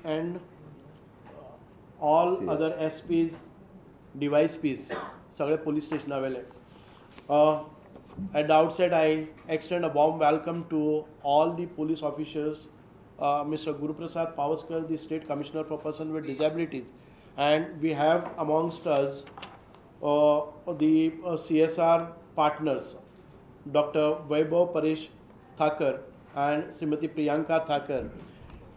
and all CS. other SPs, device Ps, सगळे police station available. At the outset, I extend a warm welcome to all the police officers, Mr. Guru Prasad Pavaskar, the State Commissioner for Persons with Disabilities, and we have amongst us the CSR partners, Dr. Vaibhav Paresh Thakur and Srimati Priyanka Thakur.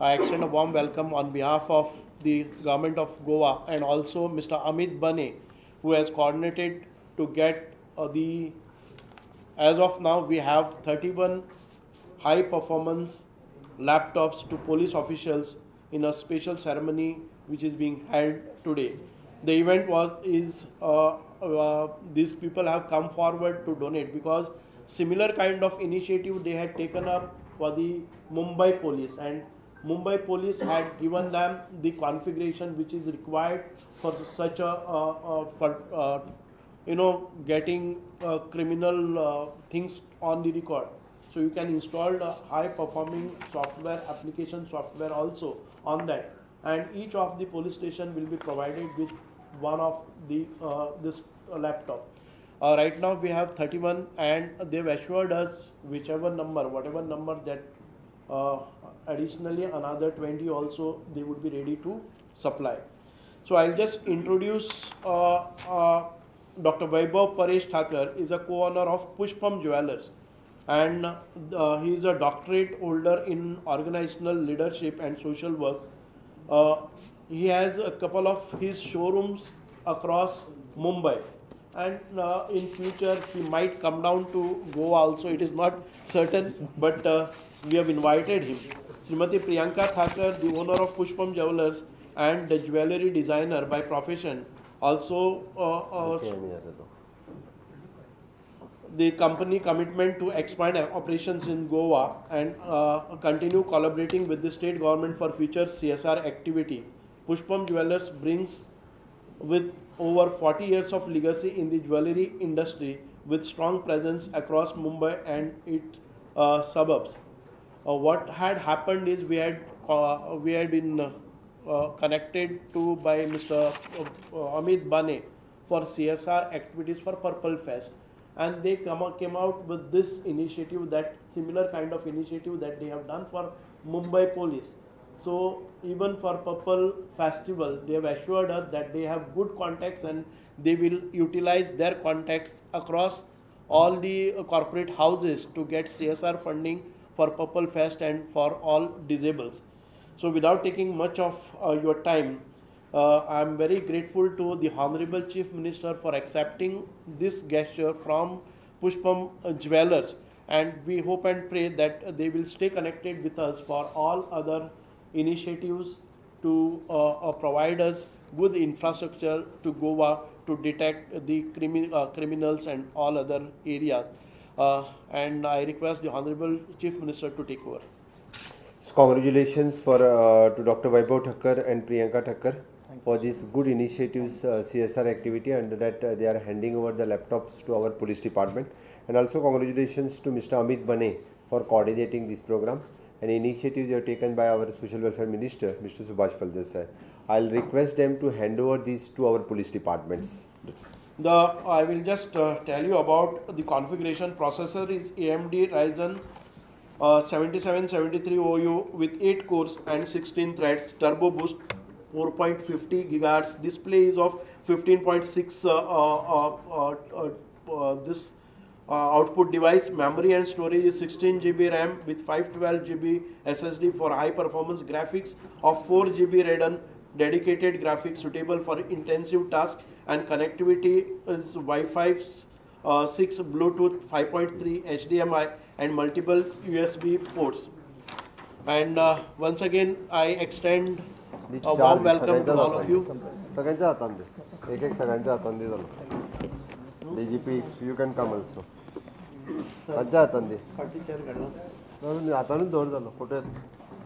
I extend a warm welcome on behalf of the government of Goa and also Mr. Amit Bane, who has coordinated to get as of now we have 31 high performance laptops to police officials in a special ceremony which is being held today. The event these people have come forward to donate because similar kind of initiative they had taken up for the Mumbai police, and Mumbai police had given them the configuration which is required for such getting criminal things on the record. So you can install a high performing software, application software also on that, and each of the police station will be provided with one of the this laptop. Right now we have 31, and they've assured us whatever number that additionally another 20 also they would be ready to supply. So I'll just introduce Dr. Vaibhav Paresh Thakur is a co-owner of Pushpam Jewelers, and he is a doctorate holder in organizational leadership and social work. He has a couple of his showrooms across Mumbai, and in future he might come down to Goa also. It is not certain, but we have invited him. Srimati Priyanka Thakur, the owner of Pushpam Jewelers and the jewelry designer by profession, also the company commitment to expand operations in Goa and continue collaborating with the state government for future CSR activity. Pushpam Jewelers brings with over 40 years of legacy in the jewelry industry with strong presence across Mumbai and its suburbs. What had happened is we had been connected to by Mr. Amit Bane for CSR activities for Purple Fest, and they came out with this initiative, that similar kind of initiative that they have done for Mumbai police. So even for Purple Festival, they have assured us that they have good contacts and they will utilize their contacts across all the corporate houses to get CSR funding for Purple Fest and for all disabled. So without taking much of your time, I am very grateful to the Honorable Chief Minister for accepting this gesture from Pushpam Jewelers, and we hope and pray that they will stay connected with us for all other initiatives to provide us good infrastructure to Goa to detect the criminals and all other areas. And I request the Honorable Chief Minister to take over. So congratulations to Dr. Vaibhav Thakur and Priyanka Thakur for these good initiatives, CSR activity, and that they are handing over the laptops to our police department. And also congratulations to Mr. Amit Bane for coordinating this program and initiatives are taken by our Social Welfare Minister, Mr. Subhash Paldesai. I'll request them to hand over these to our police departments. I will just tell you about the configuration. Processor is AMD Ryzen 7773 OU with 8 cores and 16 threads, turbo boost 4.50 GHz. Display is of 15.6 this output device. Memory and storage is 16 GB RAM with 512 GB SSD for high performance graphics of 4 GB Radeon dedicated graphics suitable for intensive tasks, and connectivity is Wi-Fi 6, Bluetooth 5.3, HDMI and multiple USB ports. And once again I extend a warm welcome to all of you. DGP, you can come also. Acha atandi. Atanu door dalo. Kote.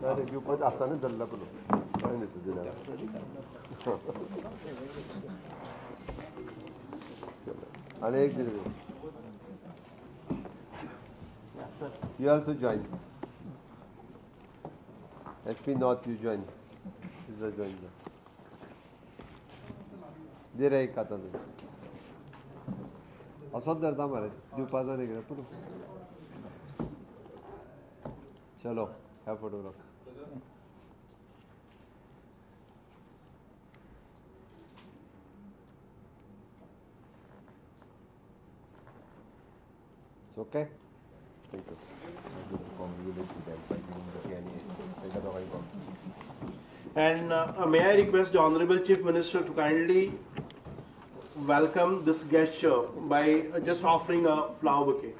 Tare you put atanu dalla pulo. Kani netu dina. Alek dire. You also join. SP North, you join. जे रे एक आता असोच धरता मरे दिवपाचो रे पुरो चलो ह्या photograph okay thank you And may I request the Honorable Chief Minister to kindly welcome this gesture by just offering a flower bouquet.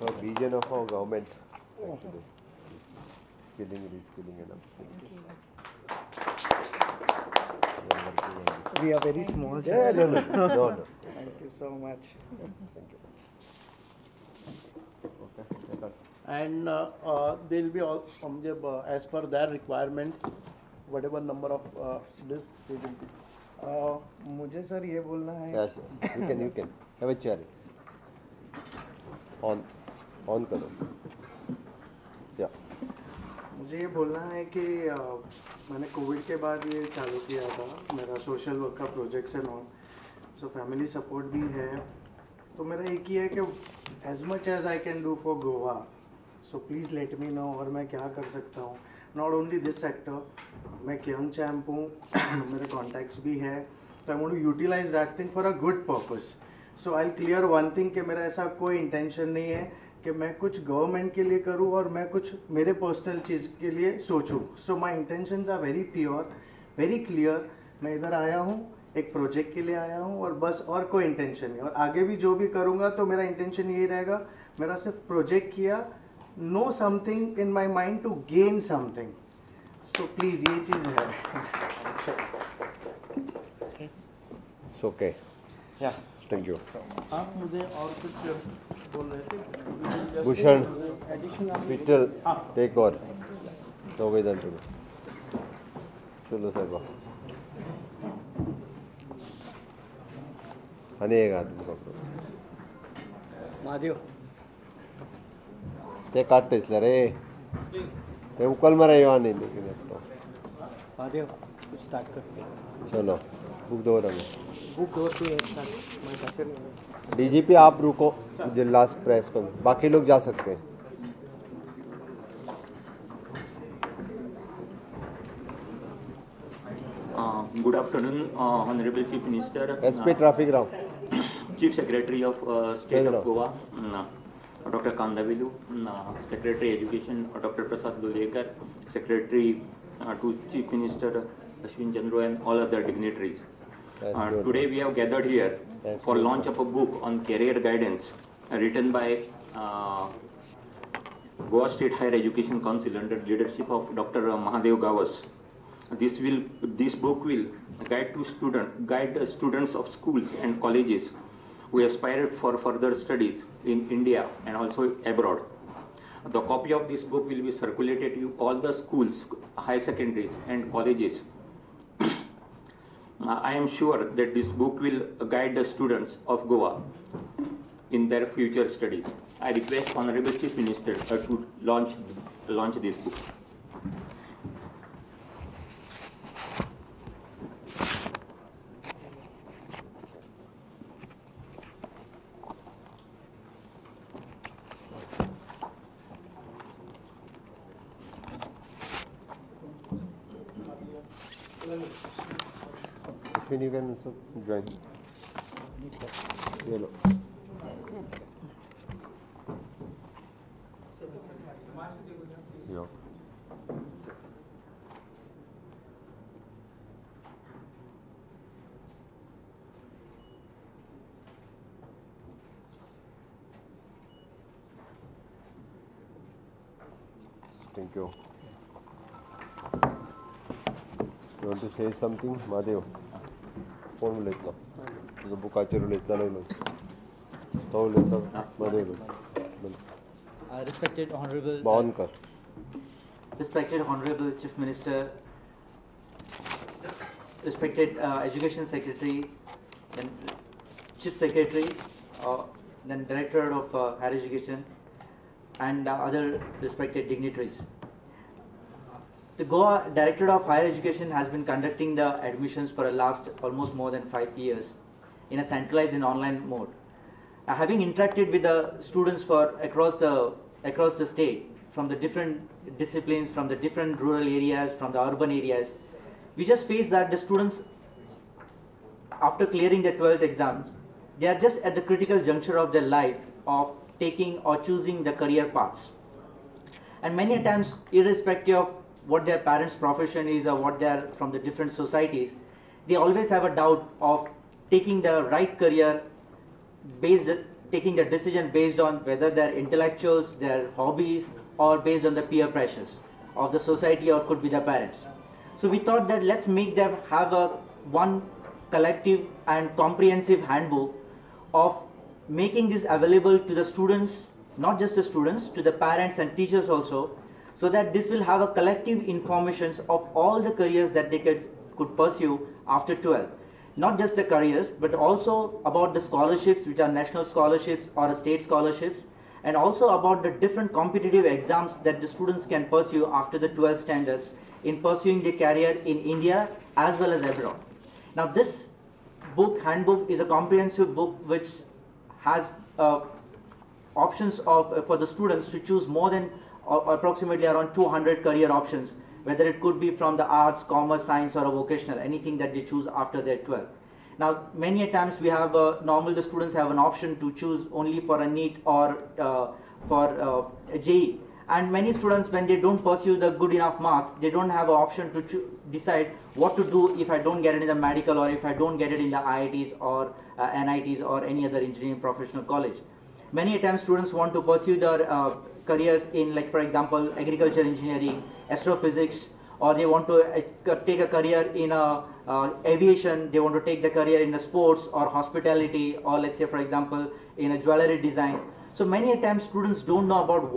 The vision of our government, actually, skilling, reskilling, and upskilling. We are very small. Yeah, no. Thank you so much. Okay. And they will be all as per their requirements, whatever number of this they will be. मुझे sir ये बोलना है Yes, you can. Have a chair. On करो. Yeah. मुझे ये बोलना है कि मैंने कोविड के बाद ये चालू किया था मेरा सोशल वर्क का प्रोजेक्ट है नॉन सो फैमिली सपोर्ट भी है तो मेरा एक ही है कि as much as I can do for Goa so please let me know और मैं क्या कर सकता हूँ नॉट ओनली दिस सेक्टर मैं यंग चैम्प हूँ मेरे कॉन्टैक्ट्स भी है तो I want to utilize that thing for a good purpose so I clear one thing कि मेरा ऐसा कोई इंटेंशन नहीं है कि मैं कुछ गवर्नमेंट के लिए करूं और मैं कुछ मेरे पर्सनल चीज़ के लिए सोचूं so my intentions are very pure very clear मैं इधर आया हूं एक प्रोजेक्ट के लिए आया हूं और बस और कोई इंटेंशन नहीं और आगे भी जो भी करूंगा तो मेरा इंटेंशन यही रहेगा मेरा सिर्फ प्रोजेक्ट किया no something in my mind to gain something so please ये चीज़ है It's okay. Yeah. Thank you. आप मुझे और कुछ बोल रहे थे Bhushan additional Vitthal take over दोघेजण चलो साहेब आणि एक हात महादेव ते काढतेसल्या रे ते उकल मारा येऊ आणि महादेव स्टार्ट कर चलो बुक दो रंग बुक डोर से डीजीपी आप रुको मुझे लास्ट प्रेस कर बाकी लोग जा सकते हैं Good afternoon, Honorable Chief Minister, SP traffic Rao Chief Secretary of State Hello. of Goa, Dr. Kandavilu, Secretary Education, Dr. Prasad Lulekar, Secretary to Chief Minister Ashwin Chandra and all other dignitaries. That's good. Today we have gathered here That's for good. launch of a book on career guidance written by Goa State Higher Education Council under leadership of Dr. Mahadev Gawas. This book will guide the students of schools and colleges who aspire for further studies in India and also abroad. The copy of this book will be circulated to all the schools, high secondaries and colleges. I am sure that this book will guide the students of Goa in their future studies. I request Honorable Chief Minister to launch this book. Ashwin, you can also join. Yellow. Yeah. Thank you. You want to say something, Mahadev? कोण उलयतलो तुजो बुकाचेर उलयतलो तो उलयता Mahadev Respected Honorable, Bawankar respected Honorable Chief Minister, respected Education Secretary and Chief Secretary, then Director of Higher Education, and other respected dignitaries. The Goa Directorate of Higher Education has been conducting the admissions for the last almost more than 5 years in a centralized and online mode. Having interacted with the students across the state, from the different disciplines, from the different rural areas, from the urban areas, we just face that the students, after clearing their 12th exams, they are just at the critical juncture of their life of taking or choosing the career paths. And many times, irrespective of what their parents' profession is or what they are from the different societies, they always have a doubt of taking the right career, taking the decision based on whether they're intellectuals, their hobbies, or based on the peer pressures of the society or could be the parents. So we thought that let's make them have one collective and comprehensive handbook of making this available to the students, not just the students, to the parents and teachers also, so that this will have a collective information of all the careers that they could pursue after 12. Not just the careers, but also about the scholarships, which are national scholarships or state scholarships, and also about the different competitive exams that the students can pursue after the 12th standards in pursuing their career in India as well as abroad. Now this handbook is a comprehensive book which has options for the students to choose more than approximately around 200 career options, whether it could be from the arts, commerce, science, or a vocational, anything that they choose after their 12. Now, many a times we have, normally the students have an option to choose only for a NEET or for a JEE. And many students, when they don't pursue the good enough marks, they don't have an option to decide what to do if I don't get it in the medical or if I don't get it in the IITs or NITs or any other engineering professional college. Many a times students want to pursue their careers in, like for example, agriculture engineering, astrophysics, or they want to take a career in aviation, they want to take the career in the sports or hospitality, or let's say for example in a jewelry design. So many a times students don't know about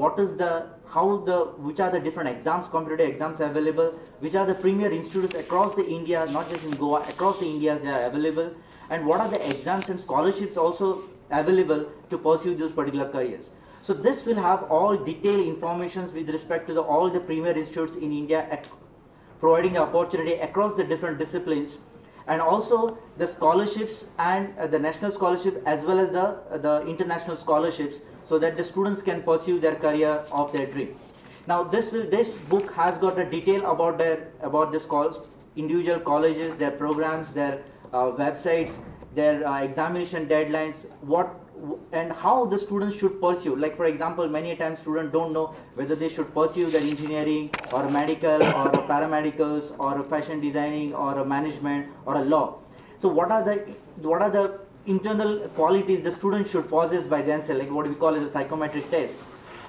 which are the different exams, competitive exams available, which are the premier institutes across the India, not just in Goa, across the India they are available, and what are the exams and scholarships also available to pursue those particular careers. So this will have all detailed information with respect to all the premier institutes in India providing the opportunity across the different disciplines, and also the scholarships and the national scholarship as well as the international scholarships, so that the students can pursue their career of their dream. Now this book has got a detail about the individual colleges, their programs, their websites, their examination deadlines, and how the students should pursue. Like for example, many times students don't know whether they should pursue their engineering or medical or paramedicals or a fashion designing or a management or a law. So what are the internal qualities the students should possess by themselves, like what we call as a psychometric test.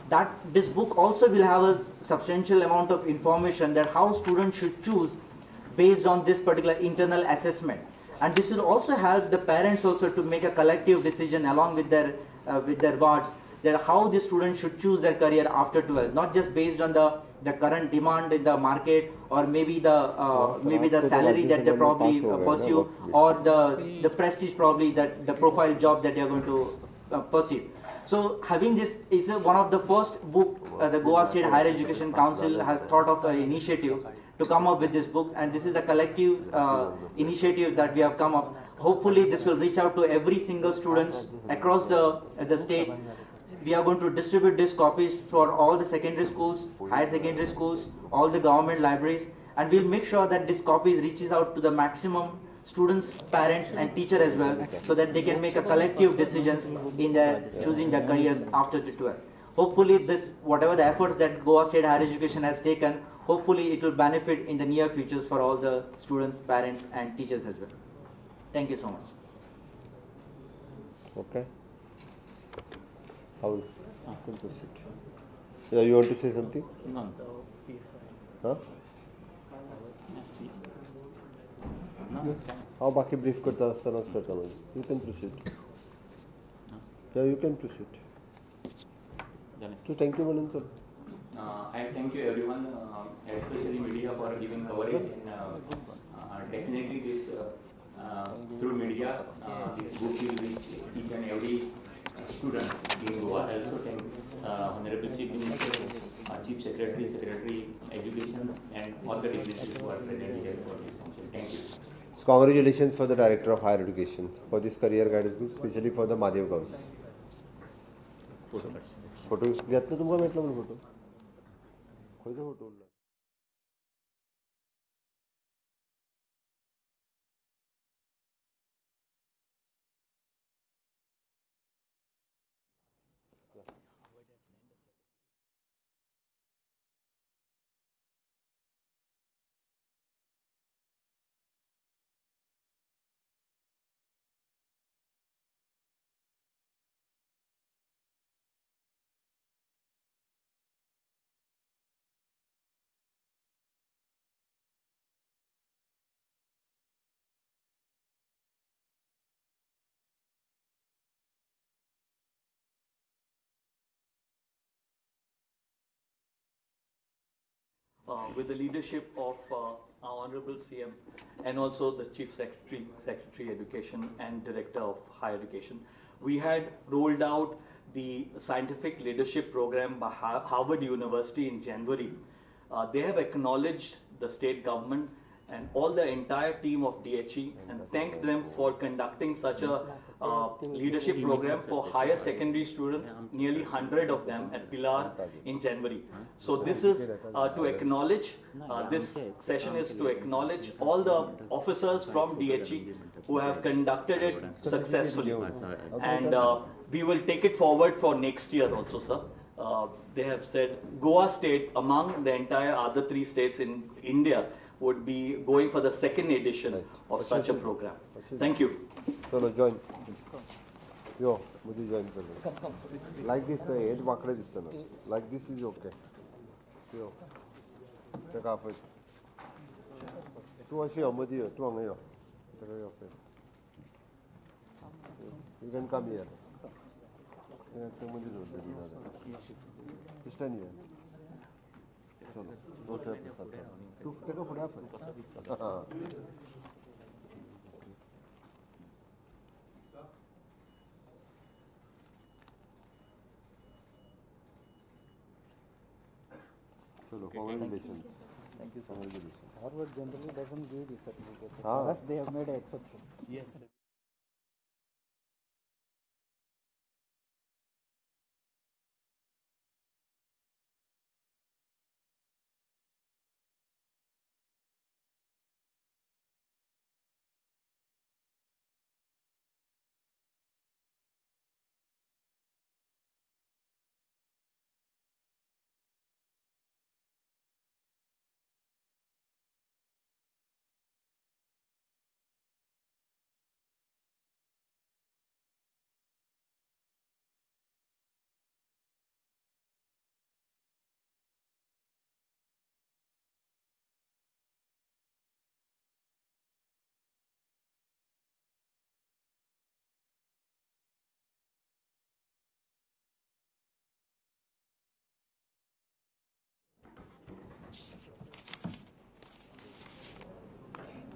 That this book also will have a substantial amount of information that how students should choose based on this particular internal assessment. And this will also help the parents also to make a collective decision along with their wards, that how the students should choose their career after 12, not just based on the current demand in the market, or maybe the salary that they probably pursue, or the prestige probably, that the profile job that they are going to pursue. So having this is one of the first book the Goa State Higher Education Council has thought of an initiative to come up with this book, and this is a collective initiative that we have come up. Hopefully this will reach out to every single students across the state. We are going to distribute these copies for all the secondary schools, higher secondary schools, all the government libraries, and we'll make sure that this copy reaches out to the maximum students, parents and teachers as well, so that they can make a collective decisions in their choosing their careers after the 12th. Hopefully this, whatever the efforts that Goa State Higher Education has taken, hopefully it will benefit in the near futures for all the students, parents and teachers as well. Thank you so much. Okay. How you can proceed? Yeah, you want to say something? No. Huh? How बाकी brief करता असतानाच करता म्हणजे. You can proceed. Yeah, you can proceed. So thank you म्हणून चल. I thank you everyone, especially media, for giving coverage, and definitely this through media, this book will reach each and every students in Goa. I also thank Honorable Chief Minister, Chief Secretary, Secretary Education, and all the dignitaries who are present here for this function. Thank you. So congratulations for the Director of Higher Education for this career guidance book, especially for the Mahadev Gawas. Photo घेतलो तुमकां मेळटलो म्हणून photo खंयचो photo उरलो with the leadership of our Honorable CM and also the Chief Secretary, Secretary Education and Director of Higher Education. We had rolled out the Scientific Leadership Program by Harvard University in January. They have acknowledged the state government and all the entire team of DHE and thanked them for conducting such a leadership program for higher secondary students, nearly 100 of them at Pilar in January. So this is to acknowledge, this session is to acknowledge all the officers from DHE who have conducted it successfully. And we will take it forward for next year also, sir. They have said Goa state among the entire other 3 states in India would be going for the second edition of such a program. Thank you. चलो join. Yo, मुझे join कर low. Like this तो edge वाकडे दिसतं ना. Like this is okay. Yo, take off it. तू अशी यो मध्ये यो, तू हांगा यो. तेका यो okay. You can come here. तू मध्ये जो stand here. चलो, दो से तू तेका फटाफट. Chalo, congratulations. Thank you, sir. Congratulations. Harvard generally doesn't give this certificate. Ah. For us, they have made an exception. Yes.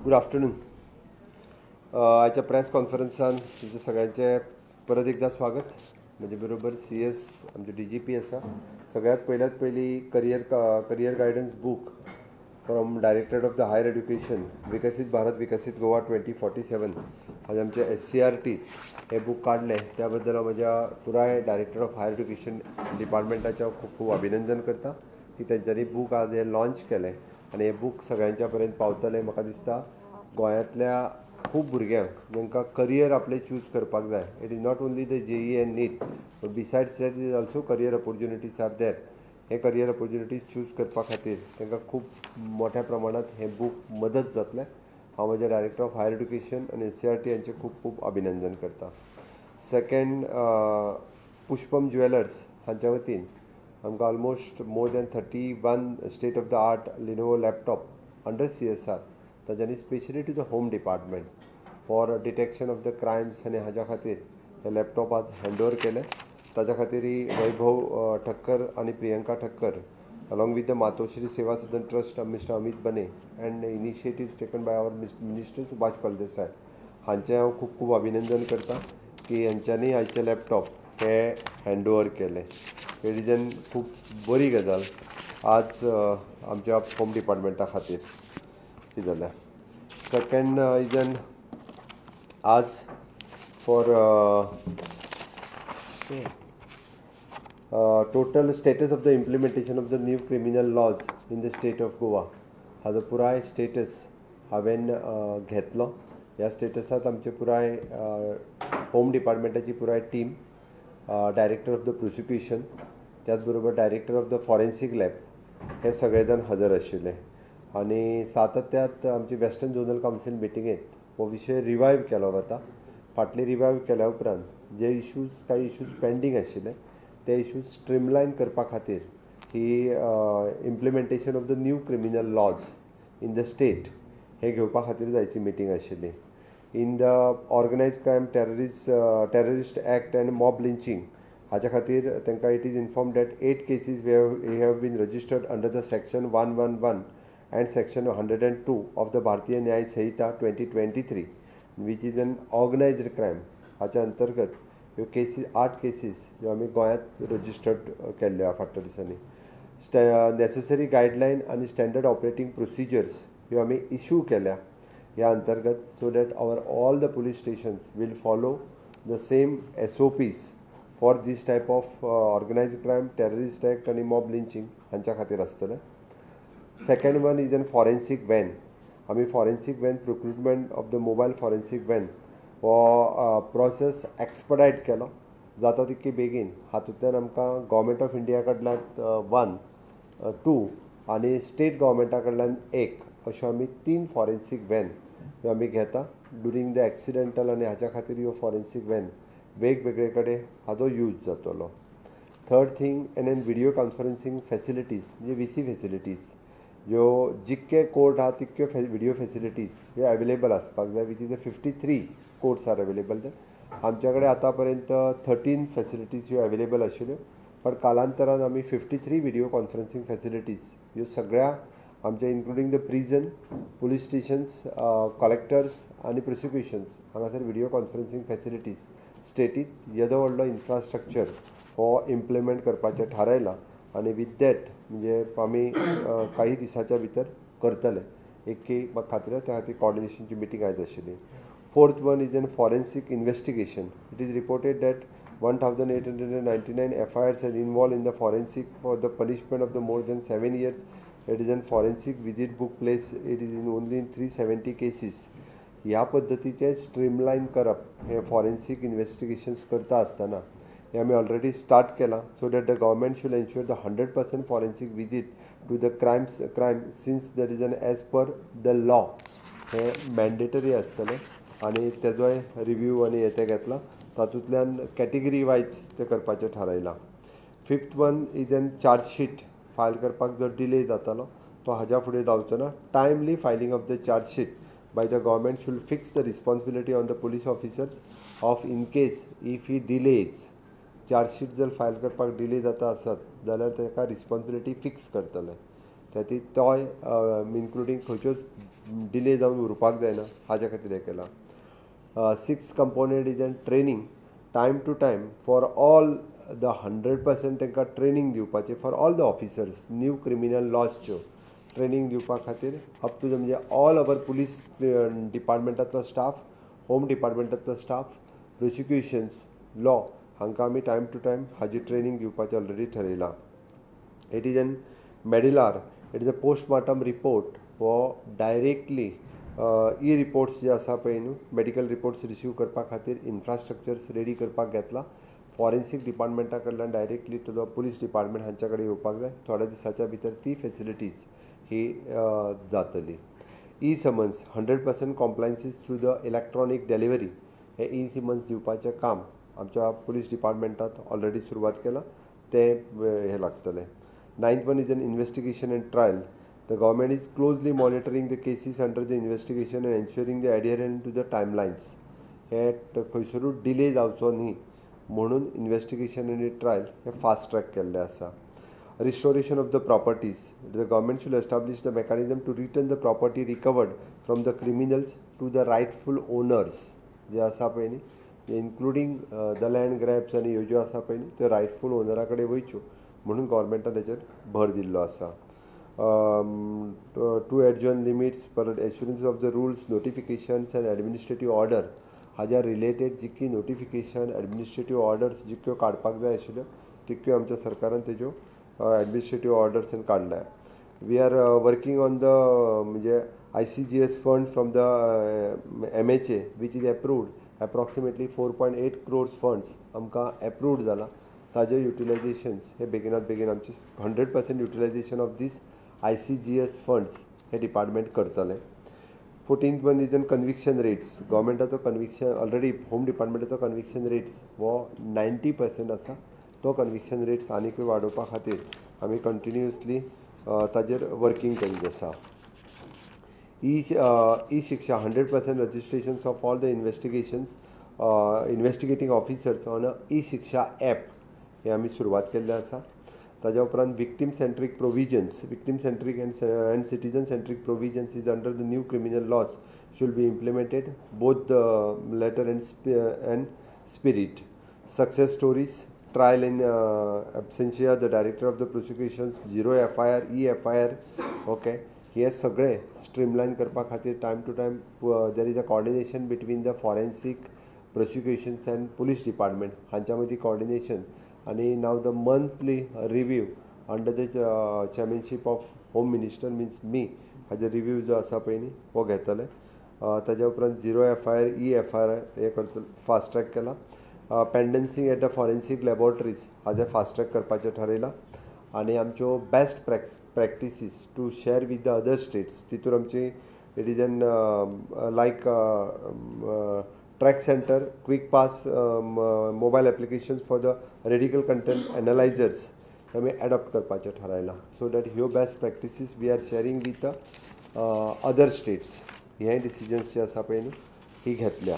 Good afternoon. आजच्या प्रेस कॉन्फरन्सान तुमचे सगळ्यांचे परत एकदा स्वागत. म्हणजे बरोबर CS आमचे DGP आसा. सगळ्यात पयली career guidance book from directorate of the higher education विकसित भारत विकसित गोवा 2047 हाजे आमचे SCRT हे बूक काढले. त्या बद्दल हांव म्हज्या पुराय डायरेक्टर ऑफ हायर एड्युकेशन डिपार्टमेंटाचें खूब खूब अभिनंदन करता की तेंच्यांनी बूक आज हे लॉन्च केलें आनी हे बूक सगळ्यांच्या पर्यंत पावतलें. म्हाका दिसता गोंयांतल्या खूब भुरग्यांक जांकां करियर आपलें चूज करपाक जाय. It is not only the JEE end NEET but besides that is also career opportunities are there. हे करियर ऑपॉर्च्युनिटीज चूज करपा खातीर तांकां खूब मोठ्या प्रमाणांत हे बूक मदत जातलें. हांव म्हज्या डायरेक्टर ऑफ हायर एड्युकेशन आनी SCRT हांचें खूब खूब अभिनंदन करता. सेकंड, पुष्पम ज्वेलर्स हांच्या वतीन आमकां almost more than 31 state of the art Lenovo laptop under CSR ताच्यांनी specially to the home department for detection of the crimes आनी हाज्या खातीर हे लॅपटॉप आज हँड ओवर केले. ताच्या खातीर वैभव ठक्कर आनी Priyanka Thakkar along with the Matoshri Seva Sadan trust Mr Amit Bane and initiatives taken by our minister Subhash Phaldesai हांचें हांव खूब खूब अभिनंदन करता की हांच्यांनी आयचे लॅपटॉप हे हँडओवर केले. इट इज एन खूब बरी गजाल आज आमच्या होम डिपार्टमेंटा खातीर. कितें जालें सेकंड इज एन आज for total status of the implementation of the new criminal laws in the state of Goa हाजो पुराय स्टेटस हांवें घेतलो. ह्या स्टेटसांत आमचे पुराय होम डिपार्टमेंटाची पुराय team, director of the prosecution, त्याच बरोबर director of the forensic lab हे सगळे जाण हजर आशिल्ले. आनी सातत्यात आमची वेस्टर्न झोनल कावन्सील मिटिंगेंत हो विशय रिवायव केलो वता. फाटली रिवायव केल्या उपरांत जे कांय इश्यूज पेंडींग आशिल्ले ते इश्यूज स्ट्रीमलायन करपा खातीर ही implementation of the new criminal laws in the state हे घेवपा खातीर जायची मिटींग आशिल्ली. In the organise crime terrorist act and mob lynching हाच्या खातीर तांकां it is inform that 8 cases have been registered under the section 111 and section 102 of the Bharatiya Nyaya Sanhita 2023 which is an organized crime. हाच्या अंतर्गत ह्यो cases 8 cases ह्यो आमी गोंयांत registered केल्ल्यो फाटल्या दिसांनी. नेसेसरी गायडलायन आनी स्टँडर्ड ऑपरेटींग प्रोसिजर्स ह्यो आमी इश्यू केल्या ह्या अंतर्गत so that our all the police stations will follow the same SOPs for this type of organised crime, terrorist act आनी मॉब लिंचिंग हांच्या खातीर आसतलें. Second one is an forensic van. आमी forensic van procurement of the mobile forensic van हो process expedite केलो जाता तितकी बेगीन. हातूंतल्यान आमकां गव्हर्मेंट ऑफ इंडिया कडल्यान 1, 2 आनी स्टेट गव्हर्मेंटा कडल्यान 1 अश्यो आमी 3 फॉरेन्सीक वॅन ह्यो आमी घेता ड्युरींग द एक्सिडेंटल आनी हाच्या खातीर ह्यो फॉरेन्सीक वॅन वेगवेगळे कडेन हाजो यूज जातलो. Third thing an video conferencing facilities म्हणजे VC फेसिलिटीज ज्यो जितके कोर्ट आहा तितक्यो व्हिडिओ फेसिलिटीज ह्यो अवेलेबल आसपाक जाय. Which is 53 courts are available there. आमच्या कडेन आतां पर्यंत 13 फेसिलिटीज ह्यो अवेलेबल आशिल्ल्यो पण कालांतरान आमी 53 व्हिडिओ कॉन्फरन्सींग फेसिलिटीज ह्यो सगळ्या आमच्या including the prison, police stations, collectors आनी प्रोसिक्युशन्स हांगासर व्हिडिओ कॉन्फरन्सींग फेसिलिटीज स्टेटींत येदो व्हडलो इन्फ्रास्ट्रक्चर हो इम्प्लिमेंट करपाचें थारायलां. आनी वीथ दॅट म्हणजे आमी काही दिसाच्या भितर करतले. एके खातीर त्या खातीर कॉर्डिनेशनची मिटींग आयज आशिल्ली. Fourth one is an forensic investigation. It is reported that 1899 FIRs had involved in the forensic for the punishment of the more than 7 years. It is an forensic visit book place. It is in only in 370 cases. ह्या पद्दतीचे स्ट्रीमलायन करप हे forensic इन्वेस्टिगेशन्स करता आसतना हे आमी already start केलां so that the government should ensure the 100% forensic visit to the crime scene that is an as per the law हे मॅन्डेटरी आसतलें आनी तेजोय रिव्यू आनी हे ते घेतला. तातूंतल्यान कॅटेगरी वायज ते करपाचें थारायलां. Fifth one is an chargesheet file करपाक जर डिले जातालो तो हाज्या फुडें जावचो ना. Timely filing of the chargesheet by the government should fix the responsibility on the police officers of in case if he delays chargesheet जर फायल करपाक डिले जाता आसत जाल्यार ताका रिस्पॉन्सिबिलिटी फिक्स करतले. त्याती तोय इन्क्लुडींग खंयच्योच डिले जावन उरपाक जायना हाज्या खातीर हे केलां. 6th component is an training time to time for all the 100% तांकां ट्रेनिंग दिवपाचें for all the officers new criminal लॉजच्यो ट्रेनिंग दिवपा खातीर अप टू द म्हणजे ऑल अवर पुलीस डिपार्टमेंटांतलो स्टाफ, होम डिपार्टमेंटांतलो स्टाफ, प्रोसिक्युशन्स, लॉ हांकां आमी टायम टू टायम हाजी ट्रेनिंग दिवपाचें ऑलरेडी ठरयलां. इट इज एन मेडिलार. It is a postmortem report हो डायरेक्टली ई रिपोर्ट्स जे आसा पळय न्हू मेडिकल रिपोर्ट्स रिसीव करपा खातीर इन्फ्रास्ट्रक्चर्स रेडी करपाक घेतला. फॉरेन्सीक डिपार्टमेंटा कडल्यान directly to the police department हांच्या कडेन येवपाक जाय. थोड्या दिसाच्या भितर ती फेसिलिटीज ही जातली. E summons 100% compliances through the electronic delivery हे ई समन्स दिवपाचें काम आमच्या पुलीस डिपार्टमेंटांत ऑलरेडी सुरवात केलां ते हे लागतलें. 9th one is an investigation and trial. The government is closely monitoring the cases under the investigation and ensuring the adherence to the timelines. हे खंयसरूच डिले जावचो न्ही म्हणून इन्वेस्टिगेशन आनी ट्रायल हे फास्ट ट्रॅक केल्ले आसा. Restoration of the properties. The government should establish the mechanism to return the property recovered from the criminals to the rightful owners. जे आसा पळय न्ही इन्क्लुडींग द लँड ग्रॅब्स आनी ह्यो ज्यो आसा पळय न्ही त्यो रायटफूल ओनरा कडेन वयच्यो म्हणून गव्हर्मेंटान तेचेर भर दिल्लो आसा. To adjourn limits for assurance of the rules notifications and administrative order हाज्या रिलेटेड जितकी नोटिफिकेशन एडमिनिस्ट्रेटीव ऑर्डर्स जितक्यो काडपाक जाय आशिल्ल्यो तितक्यो आमच्या सरकारान तेज्यो एडमिनिस्ट्रेटीव ऑर्डर्स काडल्या. We are working on the म्हणजे ICGS fund from the MHA which is approved approximately 4.8 crores funds आमकां approved जाला. ताजे युटिलायझेशन्स हे बेगिनात बेगीन आमचे 100% utilisation of this ICGS funds हे डिपार्टमेंट करतले. 14th one is conviction rates. गव्हर्मेंटाचो कन्विक्शन ऑलरेडी होम डिपार्टमेंटाचो कन्विक्शन रेट्स हो 90% आसा. तो कन्विक्शन रेट्स आनीकूय वाडोवपा खातीर आमी कंटिन्युअसली ताजेर वर्किंग करीत आसा. E Shiksha 100% registrations of all the investigating officers on e Shiksha app हे आमी सुरवात केल्लें आसा. ताज्या उपरांत victim centric provisions victim centric and citizen centric provisions is under the new criminal laws should be implemented both the letter and spirit. Success stories trial in absentia the director of the prosecutions 0 FIR EFIR okay हे सगळे streamline करपा खातीर time to time there is a coordination between the forensic prosecutions and police department हांच्या मदीं coordination आनी नाव the monthly review under the championship of home minister means मी हाजे रिव्यू जो आसा पळय न्ही हो घेतले. ताज्या उपरांत 0 FIR EFIR हे करतले फास्ट ट्रॅक केला. Pendency at the forensic laboratories हाजे फास्ट ट्रॅक करपाचें थारयलां. आनी आमच्यो best practices to share with the other states तितून आमची it is an like track center quick pass mobile applications for the radical content analysers आमी adopt करपाचें थारायलां. सो दॅट ह्यो best practices we are sharing with other states. हे decisions जे आसा पळय न्ही ही घेतल्या.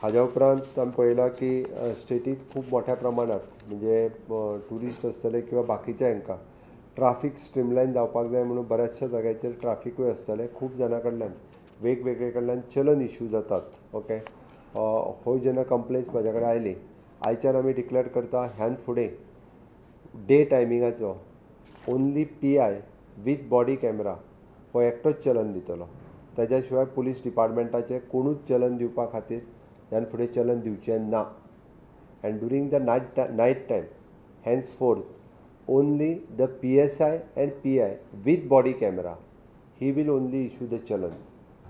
हाज्या उपरांत आमी पळयलां की स्टेटीक खूब मोठ्या प्रमाणांत म्हणजे ट्युरिस्ट आसतले किंवा बाकीच्या हांकां ट्राफीक स्ट्रीमलायन जावपाक जाय म्हणून बऱ्याचशा जाग्याचेर ट्राफिकूय आसतलें. खूब जाणां कडल्यान वेगवेगळे कडल्यान चलन इश्यू जातात. ओके हो जेन्ना कंप्लेन्स म्हाज्या कडेन आयली आयच्यान आमी डिक्लेअर करता ह्यान फुडें डे टायमिंगाचो only PI with body camera हो एकटोच चलन दितलो. ताज्या शिवाय पुलीस डिपार्टमेंटाचें कोणूच चलन दिवपा खातीर ह्यान फुडें चलन दिवचें ना. And during the night time henceforth only the PSI and PI with body camera he will only issue the challan.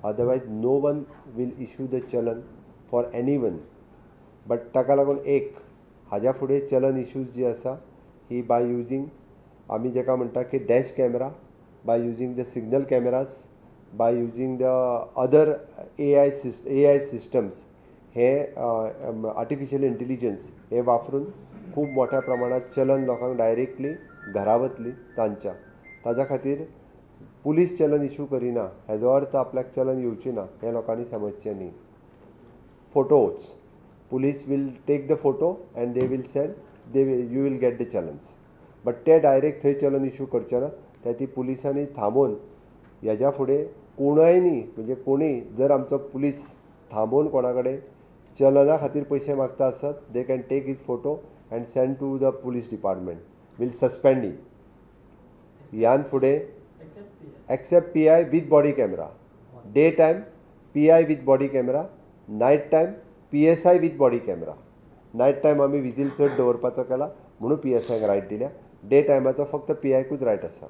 Otherwise no one will issue the challan for any one. But ताका लागून एक हाज्या फुडें चलन इश्यूज जी आसा ही bye using आमी जेका म्हणटा की dash camera by using the signal cameras by using the other AI systems हे आर्टिफिशियल इंटेलिजन्स हे वापरून खूब मोठ्या प्रमाणात चलन लोकांक डायरेक्टली घरा वतली तांच्या. ताज्या खातीर पुलीस चलन इश्यू करिना हेजो अर्थ आपल्याक चलन येवची ना हें लोकांनी समजचें न्ही. Photos police will take the photo and they will send you will get the challans. But ते डायरेक्ट थंय चलन इश्यू करचे ना. त्या ती पुलिसांनी थांबोवन हेज्या फुडें कोणय न्ही म्हणजे कोणीय जर आमचो पुलीस थांबोवन कोणा कडेन चलना खातीर पयशे मागता आसत they can take his photo and send to the police department will suspend him. ह्यान फुडें except PI with body camera day time PI with body camera night time PSI with body camera. Night time आमी vigil चड दवरपाचो केला म्हणून PSIक right दिल्या. Day टायमाचो फक्त PIकूच right आसा.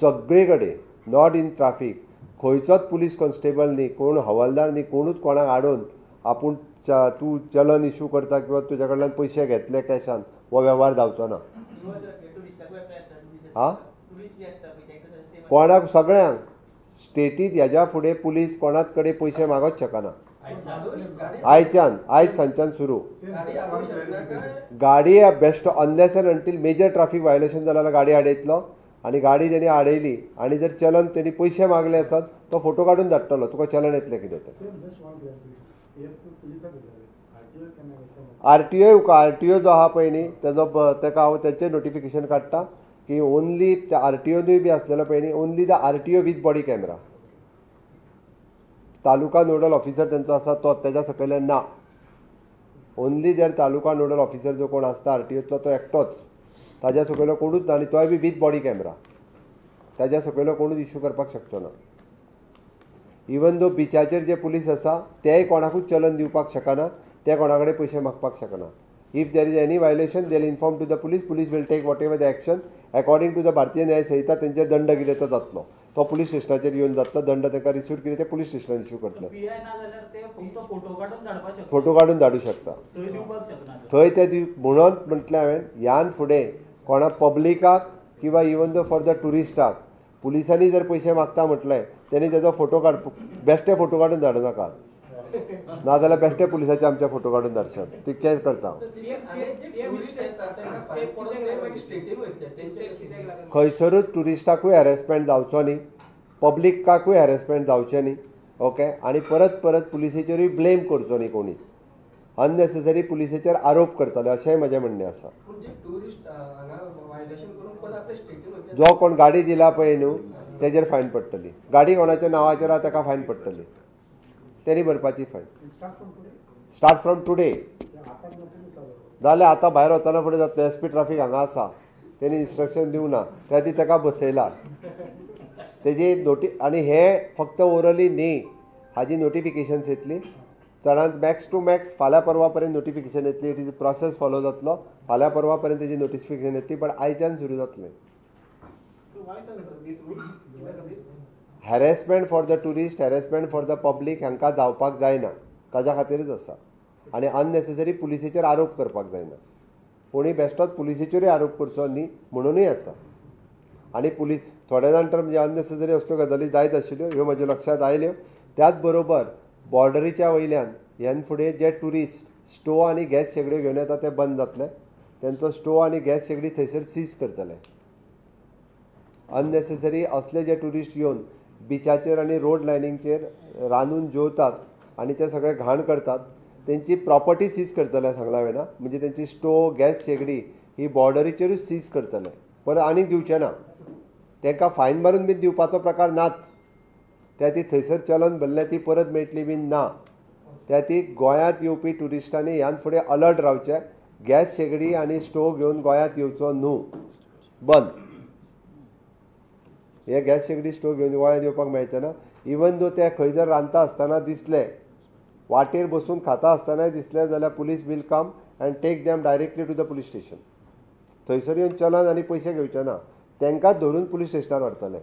सगळे कडेन नॉट इन ट्राफीक खंयचोच पुलीस कॉन्स्टेबल न्ही कोण हवालदार न्ही कोणूच कोणाक आडोवन आपूण तूं चलन इश्यू करता किंवा तुज्या कडल्यान पयशे घेतले कॅशान हो वेव्हार जावचो ना. कोणाक सगळ्यांक स्टेटींत हेज्या फुडें पुलीस कोणाच कडेन पयशे मागोच शकना. आयज सांच्यान सुरू गाडी best unless and until major traffic violation जाल्यार गाडी आडयतलो आनी गाडी जेणी आडयली आनी जर चलन तेणी पयशे मागले आसत तो फोटो काडून धाडटलो तुका चलन येतलें कितें तें. RTO जो आहा पळय न्ही तेका हांव तेचें नोटिफिकेशन काडटा की ओन्ली त्या RTOनूय बी आसलेलो पळय न्ही only the RTO with body camera taluka nodal officer तेंचो आसा तो तेज्या सकयले ना. ओन्ली जर तालुका नोडल ऑफिसर जो कोण आसता आरटीओतलो तो एकटोच, ताज्या सकयलो कोणूच ना, आनी तोय बी विथ बॉडी कॅमेरा, ताज्या सकयलो कोणूच इश्यू करपाक शकचो ना. इवन दो बिचाचेर जे पुलीस आसा तेय कोणाकूच चलन दिवपाक शकना, ते कोणा कडेन पयशे मागपाक शकना. If there is any violation they will inform to the police will take whatever the action according to the Bharatiya Nyaya संहिता. तेंचेर दंड कितें तो जातलो, तो पुलीस स्टेशनाचेर येवन जातलो. दंड तांकां रिसीव कितें ते पुलीस स्टेशनार इश्यू करतले. फोटो काडून धाडूं शकता थंय ते म्हणून म्हटलें हांवें ह्यान फुडें कोणा पब्लिकाक किंवा इवन दो फॉर द टुरिस्टाक पुलिसांनी जर पयशे मागता म्हटलें तेणी तेजो फोटो बेश्टे फोटो काडून धाडूं नाका, नाजाल्यार बेश्टे पुलिसाचे आमचे फोटो काडून धाडशात. तितकेंच करता. खंयसरूच टुरिस्टाकूय हॅरेसमेंट जावचो न्ही, पब्लिकाकूय हॅरेसमेंट जावचें न्ही. ओके. आनी परत परत पुलिसेचेरूय ब्लेम करचो न्ही कोणी. अननेसेसरी पुलिसेचेर आरोप करतले अशेंय म्हजें म्हणणें आसा. जो कोण गाडी दिला पळय न्हू तेजेर फायन पडटली. गाडी कोणाच्या नांवाचेर आहा ताका फायन पडटली, तेणी भरपाची फायन. स्टार्ट फ्रॉम टुडे जाल्यार आतां भायर वतना फुडें जातलें. एसपी ट्रॅफिक हांगा आसा, तेणी इन्स्ट्रक्शन दिवं ना, त्या ती ताका बसयला. तेजी आनी हे फक्त ओरली न्ही, हाजी नोटिफिकेशन्स येतली. चडांत मॅक्स टू मॅक्स फाल्यां परवा पर्यंत नोटिफिकेशन येतली. इट इज प्रोसेस फॉलो जातलो. फाल्यां परवा पर्यंत तेजी नोटिफिकेशन येतली, पण आयच्यान सुरू जातलें. Harassment for the tourist, harassment for the public हांकां जावपाक जायना, ताज्या खातीरच आसा. आनी अननेसेसरी पुलिसेचेर आरोप करपाक जायना. कोणी बेश्टोच पुलिसेचेरूय आरोप करचो न्ही म्हणूनय आसा. आनी पुलीस थोडे जाण तर म्हणजे अननेसेसरी असल्यो गजाली जायत आशिल्ल्यो, ह्यो म्हज्या लक्षांत आयल्यो. त्याच बरोबर बॉर्डरीच्या वयल्यान ह्यान फुडें जे टुरिस्ट स्टोव आनी गॅस शेगड्यो घेवन येता ते बंद जातले. तेंचो स्टोव आनी गॅस शेगडी थंयसर सीज करतले. अननेसेसरी असले जे टुरिस्ट येवन बिचाचेर आनी रोड लायनींगचेर रांदून जेवतात आनी ते सगळे घाण करतात, तेंची प्रॉपर्टी सीज करतले सांगला वेना. म्हणजे तेंची स्टोव गॅस शेगडी ही बॉर्डरीचेरूच सीज करतले, परत आनीक दिवचे ना. तांकां फायन मारून बी दिवपाचो प्रकार नाच. त्या ती थंयसर चलन भरलें ती परत मेळटली बीन ना. त्या ती गोंयांत येवपी टुरिस्टांनी ह्यान फुडें अलर्ट रावचें. गॅस शेगडी आनी स्टोव घेवन गोंयांत येवचो न्हू, बंद. हे गॅस शेगडी स्टोव घेवन गोंयांत येवपाक मेळचें ना. इवन दो ते खंय जर रांदता आसतना दिसले, वाटेर बसून खाता आसतनाय दिसलें जाल्यार police will come and take them directly to the police station. थंयसर येवन चलन आनी पयशे घेवचे ना, तांकांच धरून पुलीस स्टेशनार व्हरतले.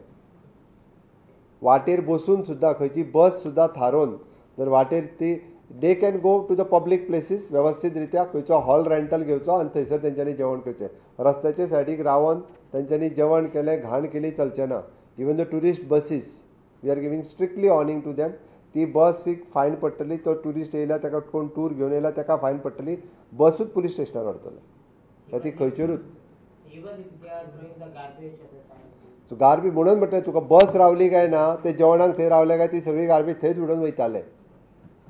वाटेर बसून सुद्दां खंयची बस सुद्दां थारोवन जर वाटेर ती they can go to the public places वेवस्थीत रित्या खंयचो हॉल रेंटल घेवचो आनी थंयसर तेंच्यांनी जेवण करचें. रस्त्याचे सायडीक रावन तेंच्यांनी जेवण केलें, घाण केली चलचें ना. Even the tourist buses we are giving strictly warning to them. ती बसीक फायन पडटली. तो टुरिस्ट येयला ताका कोण टूर घेवन येयला ताका फायन पडटली. बसूच पुलीस स्टेशनार व्हरतले. ती खंयचेरूच गार्बेज म्हणून म्हटलें तुका बस रावली काय ना, ते जेवणाक थंय रावले काय ती सगळी गार्बेज थंयच उडोवन वयताले.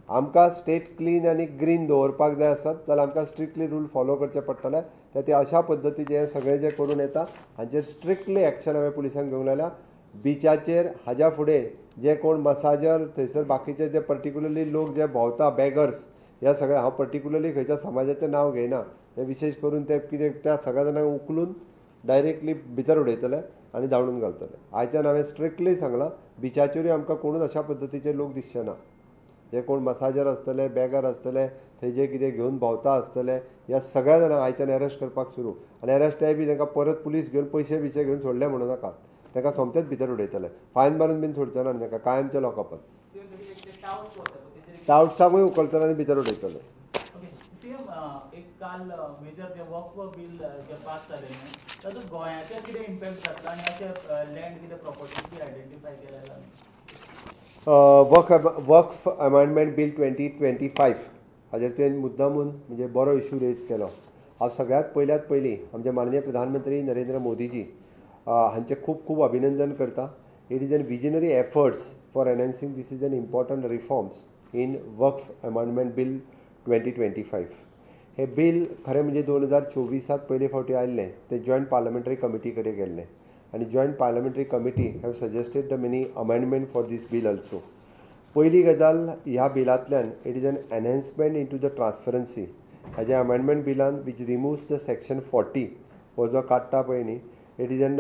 आमकां स्टेट क्लीन आनी ग्रीन दवरपाक जाय आसत जाल्यार आमकां स्ट्रिक्टली रूल फॉलो करचे पडटले. ते अशा पद्दतीचे सगळे जे करून येता हांचेर स्ट्रिक्टली एक्शन हांवें पुलिसांक घेवंक लायला. बिचाचेर हाज्या फुडें जे कोण मसाजर थंयसर बाकीचे जे पर्टिक्युलरली लोक जे भोंवता बॅगर्स, ह्या सगळ्या हांव पर्टिक्युलरली खंयच्या समाजाचें नांव घेयना, ते विशेश करून ते कितें त्या सगळ्या जाणांक उखलून डायरेक्टली भितर उडयतले आनी धांवडून घालतले. आयच्यान हांवें स्ट्रिक्टली सांगलां बिचाचेरूय आमकां कोणूच अशा पद्दतीचे लोक दिसचे ना. जे कोण मसाजर आसतले, बॅगर आसतले, थंय जे कितें घेवन भोंवता आसतले, ह्या सगळ्या जाणांक आयच्यान अरेस्ट करपाक सुरू. आनी अरेस्टाय बी तांकां परत पुलीस घेवन पयशे बिशे घेवन सोडले म्हणूं नाका. तांकां सोमतेच भितर उडयतले. फायन मारून बीन सोडचे ना तांकां, कायमचे लॉकअपात. टाउट्सांकूय उखलतले आनी भितर उडयतले. एक काल मेजर जे वक्फ बील जे पास जालें तातूंत गोंयाचेर कितें इम्पॅक्ट जातलो आनी अशें लँड कितें प्रॉपर्टी आयडेंटिफाय केलेला? वक्फ अमेंडमेंट बील 2025 हाजेर तुवें मुद्दामून म्हणजे बरो इशू रेज केलो. हांव सगळ्यात पयलीं आमचे माननीय प्रधानमंत्री नरेंद्र मोदीजी हांचे खूब खूब अभिनंदन करता. It is N visionary efforts for enhancing this is an important reforms in Waqf amendment bill 2025. हे बील खरें म्हणजे 2024 पयले फावटी आयिल्लें ते जॉयंट पार्लमेंटरी कमिटी कडेन गेल्लें. And joint parliamentary committee have suggested the many amendment for this bill also. पयली गजाल ह्या बिलांतल्यान it is an enhancement in to the transparency. हाजे अमेंडमेंट बिलान वीच रिमुव्स द सेक्शन 40 हो जो काडटा पळय न्ही, it is an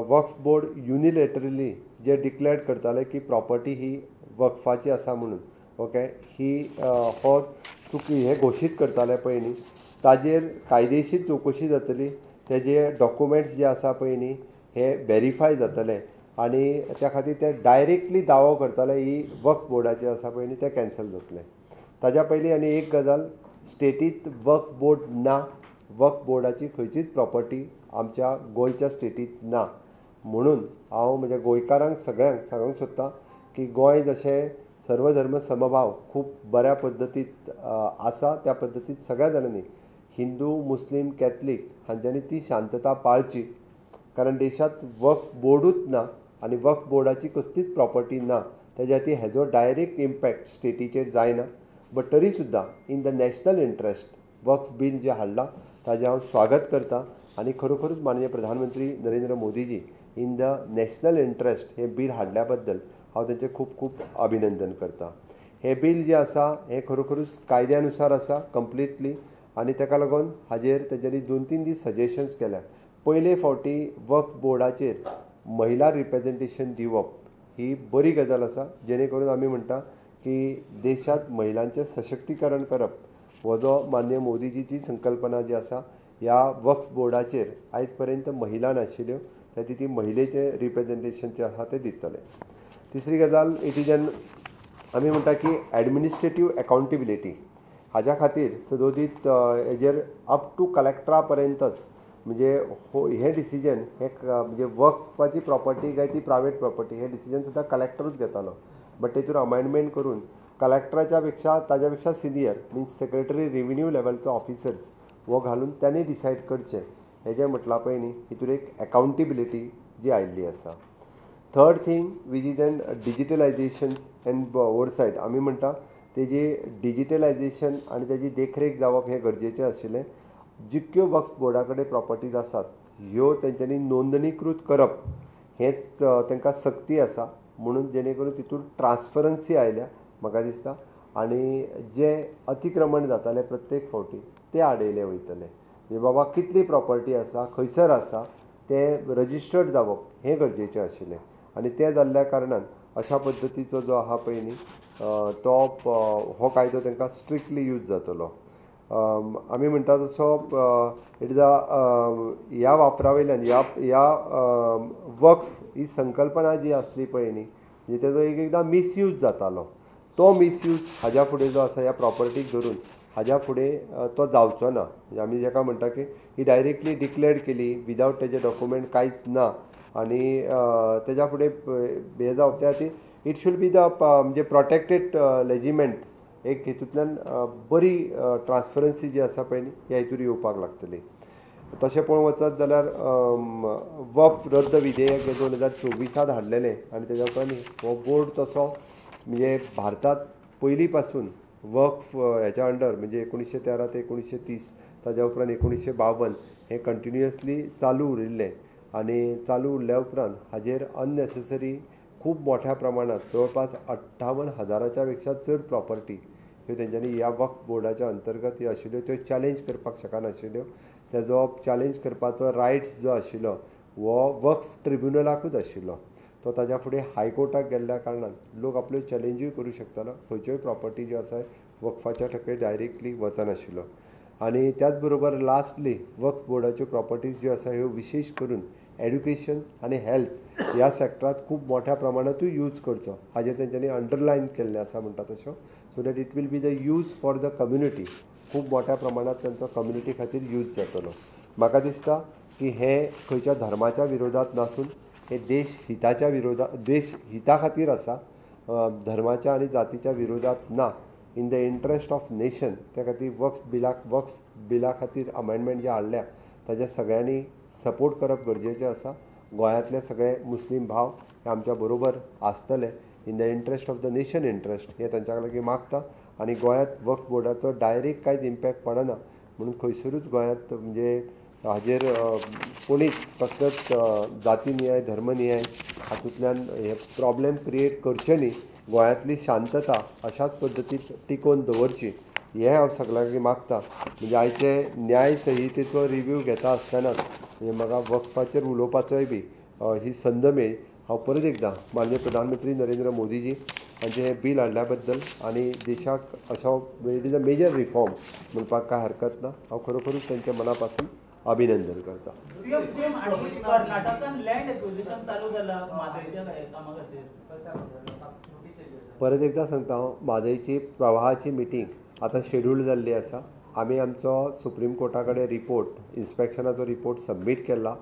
Waqf board unilaterally जे डिक्लेअर करताले की प्रॉपर्टी ही वक्फाची आसा म्हणून. ओके, ही हो हे घोशीत करताले पळय न्ही, ताजेर कायदेशीर चवकशी जातली. तेजे डॉक्युमेंट्स जे आसा पळय न्ही हे व्हेरीफाय जातले आनी त्या खातीर ते डायरेक्टली दावो करताले ही वक्फ बोर्डाचे आसा पळय न्ही ते कॅन्सल जातले. ताज्या पयलीं आनी एक गजाल, स्टेटींत वक्फ बोर्ड ना, वक्फ बोर्डाची खंयचीच प्रॉपर्टी आमच्या गोंयच्या स्टेटींत ना. म्हणून हांव म्हज्या गोंयकारांक सगळ्यांक सांगूंक सोदतां की गोंय जशें सर्वधर्म समभाव खूब बऱ्या पद्दतीत आसा, त्या पद्दतीत सगळ्या जाणांनी हिंदू, मुस्लीम, कॅथलीक हांच्यांनी ती शांतता पाळची. कारण देशांत वक्फ बोर्डूच ना आनी वक्फ बोर्डाची कसलीच प्रॉपर्टी ना, तेज्या खातीर हेजो डायरेक्ट इम्पॅक्ट स्टेटीचेर जायना. बट तरी सुद्दां in the national interest Waqf bill जें हाडलां ताजें हांव स्वागत करतां आनी खरोखरूच माननीय प्रधानमंत्री Narendra Modiji in the national interest हें बील हाडल्या बद्दल हांव तेंचें खूब खूब अभिनंदन करतां. हें बील जें आसा हें खरोखरूच कायद्यानुसार आसा कंप्लिटली आनी ताका लागून हाजेर तेंच्यांनी 2-3 दीस सजेशन्स केल्या. पयले फावटी वक्फ बोर्डाचेर महिला रिप्रेझेंटेशन दिवप ही बरी गजाल आसा, जेणे करून आमी म्हणटा की देशांत महिलांचें सशक्तीकरण करप हो जो माननीय मोदीजीची संकल्पना जी आसा, ह्या वक्फ बोर्डाचेर आयज पर्यंत महिला नाशिल्ल्यो, त्या ती महिलेचें रिप्रेझेंटेशन जें आसा तें दितले. तिसरी गजाल इट इज एन आमी म्हणटा की एडमिनिस्ट्रेटीव अकावंटेबिलिटी. हाज्या खातीर सदोदीत हेजेर अप टू कलेक्टरा पर्यंतच म्हणजे हे डिसिजन हे म्हणजे वक्फाची प्रॉपर्टी काय ती प्रायवेट प्रॉपर्टी हे डिसिजन सुद्दां कलेक्टरूच घेतालो. बट तेतून अमेंडमेंट करून कलेक्टराच्या पेक्षा ताज्या पेक्षा सिनियर मिन्स सेक्रेटरी रेव्हेन्यू लेवलचो ऑफिसर्स हो घालून त्यांनी डिसायड करचें हें जें म्हटलां पळय न्ही, हितून एक अकावंटेबिलिटी जी आयिल्ली आसा. Third thing which is an digitalisation and oversight. आमी म्हणटा तेजी डिजिटलायजेशन आनी तेजी देखरेख जावप हें गरजेचें आशिल्लें. जितक्यो वक्फ बोर्डा कडेन प्रॉपर्टीज आसात ह्यो तेंच्यांनी नोंदणीकृत करप हेंच तांकां सक्ती आसा. म्हणून जेणे करून तितून ट्रान्सपरन्सी आयल्या म्हाका दिसता आनी जे अतिक्रमण जाताले प्रत्येक फावटी ते आडयले वयतले. म्हणजे बाबा कितली प्रॉपर्टी आसा, खंयसर आसा तें रजिस्टर्ड जावप हें गरजेचें आशिल्लें आनी तें जाल्ल्या कारणान अशा पद्दतीचो जो आहा पळय न्ही तो हो कायदो तांकां स्ट्रिक्टली यूज जातलो. आमी म्हणटा तसो इट इज ह्या वापरा वयल्यान ह्या वक्फ ही संकल्पना जी आसली पळय न्ही म्हणजे तेजो एकदां मिसयूज जातालो. तो मिसयूज हाज्या फुडें जो आसा ह्या प्रॉपर्टीक धरून हाज्या फुडें तो जावचो ना. म्हणजे आमी जेका म्हणटा की ही डायरेक्टली डिक्लेअर केली विदावट तेजे डॉक्युमेंट कांयच ना आनी तेज्या फुडें हें जावप त्या खातीर इट शूड बी द म्हणजे प्रोटेक्टेड लेजिमेंट एक हितूंतल्यान बरी ट्रान्सपरन्सी जी आसा पळय न्ही ह्या हितून येवपाक लागतली. तशें पळोवंक वचत जाल्यार वक्फ रद्द विधेयक हे 2024 हाडलेलें आनी तेज्या उपरांत हो बोर्ड तसो म्हणजे भारतांत पयलीं पासून वक्फ हेच्या अंडर म्हणजे 1913 ते 1930 ताज्या उपरांत 1952 हें कंटिन्युअसली चालू उरिल्लें आनी चालू उरल्या उपरांत हाजेर अननेसेसरी खूब मोठ्या प्रमाणांत जवळपास 58,000च्या पेक्षा चड प्रॉपर्टी ह्यो तेंच्यांनी ह्या वक्फ बोर्डाच्या अंतर्गत ह्यो आशिल्ल्यो त्यो चॅलेंज करपाक शकनाशिल्ल्यो. तेजो चॅलेंज करपाचो रायट्स जो आशिल्लो हो वक्फ ट्रिब्युनलाकूच आशिल्लो. तो ताज्या फुडें हायकोर्टाक गेल्ल्या कारणान लोक आपल्यो चॅलेंजूय करूं शकतालो. खंयच्योय प्रॉपर्टी ज्यो आसा वक्फाच्या सकयल डायरेक्टली वचनाशिल्लो. आनी त्याच बरोबर लास्टली वक्फ बोर्डाच्यो प्रॉपर्टीज ज्यो आसा ह्यो विशेश करून एड्युकेशन आनी हेल्थ ह्या सॅक्टरांत खूब मोठ्या प्रमाणांतूय यूज करचो हाजेर तेंच्यांनी अंडरलायन केल्लें आसा म्हणटा तशें so that it will be the use for the community. खूब मोठ्या प्रमाणांत तांचो कम्युनिटी खातीर यूज जातलो. म्हाका दिसता की हें खंयच्या धर्माच्या विरोधात नासून हे देश हिता खातीर आसा, धर्माच्या आनी जातीच्या विरोधात ना. In the interest of nation त्या खातीर वक्फ बिला खातीर अमेंडमेंट जे हाडल्या ताच्या सगळ्यांनी सपोर्ट करप गरजेचें आसा. गोंयांतले सगळे मुस्लीम भाव हे आमच्या बरोबर आसतले in the interest of the nation interest हे तांच्या लागीं मागता. आनी गोंयांत वक्फ बोर्डाचो डायरेक्ट कांयच इम्पॅक्ट पडना म्हणून खंयसरूच गोंयांत म्हणजे हाजेर कोणीच कसलोच जाती नियाय धर्म नियाय हातूंतल्यान हे प्रॉब्लेम क्रिएट करचे न्ही गोंयांतली शांतता अशाच पद्दतीन टिकोवन दवरची हे हांव सगळ्यांक मागता. म्हणजे आयचे न्याय संहितेचो रिव्यू घेता आसतनाच म्हणजे म्हाका वक्फाचेर उलोवपाचोय बी ही संद मेळ्ळी. हांव परत एकदां माननीय प्रधानमंत्री नरेंद्र मोदीजी हांचे हे बील हाडल्या बद्दल आनी देशाक असो it is a major reform म्हणपाक कांय हरकत ना. हांव खरोखरूच तांच्या मना पासून अभिनंदन करता. सीएम आणि कर्नाटकान लँड एक्विजिशन चालू जाला म्हादयच्या कामा खातीर. परत एकदां सांगता हांव म्हादयची प्रवाहाची मिटींग आतां शेड्यूल जाल्ली आसा. आमी आमचो सुप्रीम कोर्टा कडेन रिपोर्ट इन्स्पेक्शनाचो रिपोर्ट सबमीट केला.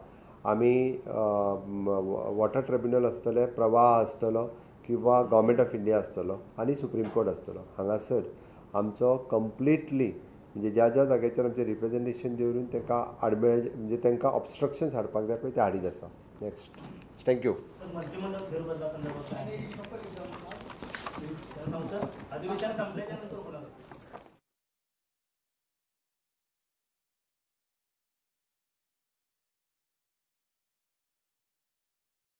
आमी वॉटर ट्रिब्युनल आसतले, प्रवाह आसतलो किंवा गव्हर्मेंट ऑफ इंडिया आसतलो आनी सुप्रीम कोर्ट आसतलो हांगासर आमचो कंप्लिटली म्हणजे ज्या ज्या जाग्याचेर आमचें रिप्रेझेंटेशन दवरून तांकां आडमेळ म्हणजे तांकां ऑब्स्ट्रक्शन्स हाडपाक जाय पळय ते हाडीत आसा. Next thank you. अधिवेशन संपल्याच्या नंतर